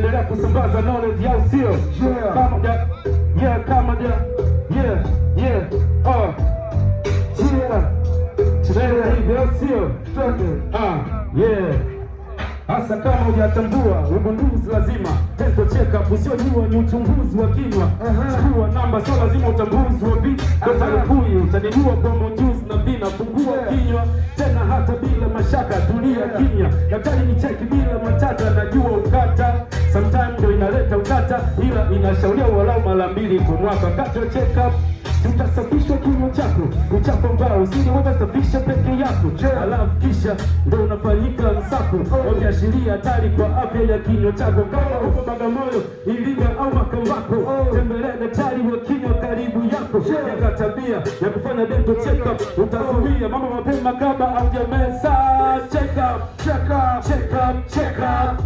tunaendelea kusambaza knowledge yao, sio? Kama kama tunaenda hivyo, sio? Hasa kama hujatambua ugunduzi lazima dental check-up, usiojua ni uchunguzi wa kinywa. Chukua namba, sio lazima utambuzi wa vitu. Utarukui, utanijua kwa mjuzi na vina. Fungua kinywa tena hata bila mashaka, tulia kimya. Daktari ni cheki bila matata, najua ukata sometimes ndio inaleta ukata, ila inashauria walau mara 2 kwa mwaka. Kata check-up utasafishwa kinywa chako, uchafu ambao usingeweza safisha peke yako. Alafu kisha ndio unafanyika msako, ukiashiria hatari kwa afya ya kinywa chako. Kama uko Bagamoyo, Iringa au Makambako, tembelea daktari wa kinywa karibu yako. Jenga tabia ya kufanya dental check up, utazuia mambo mapema kabla haujameza. Check up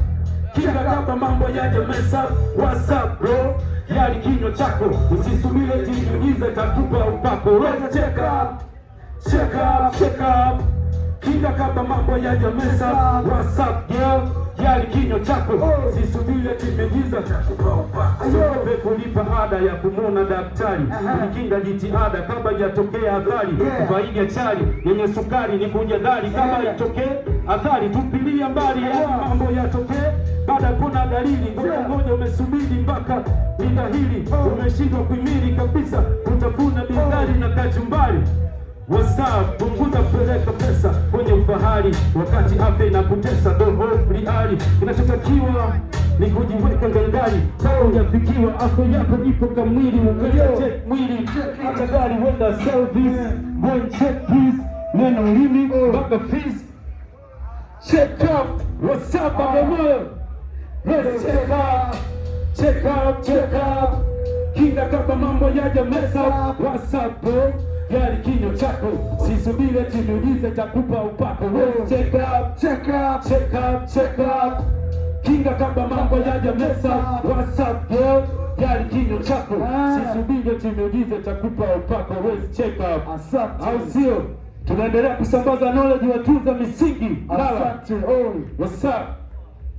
kinga kabla mambo yajameza. What's up bro? Yali kinywa chako, usisubiri jiulize takupa upako. Check up kinga kabla mambo yajameza. What's up girl? Yali kinywa chako, usisubiri jiulize takupa upako. Usiogope kulipa ada ya kumwona daktari, ukikinga jitihada kabla hajatokea athari. Faida ya chali yenye sukari ni kujadhari, kama itokee athari tupilia mbali. Mambo yatokee baada kuna dalili, ngoja umesubiri mpaka ina hili, umeshindwa kuhimili kabisa, utafuna bizari na kachumbari. WhatsApp punguza kupeleka pesa kwenye ufahari, wakati afya inakutesa. Don't hope reali, kinachotakiwa ni kujiweka ngangari. Kama hujafikiwa afya yako ipo kamili, check mwili hata gari wenda service. Go and check please, neno limi mpaka fees. Check up, what's up Bagamoyo? Let's check up kinga kabla mambo yajameza. What's up bro? Yali kinywa chako, sisubiri jiulize takupa upako. Check up kinga kabla mambo yajameza. What's up bro? Yali kinywa chako, sisubiri jiulize takupa upako. Check up, au sio? Tunaendelea kusambaza knowledge, watunza misingi. What's up?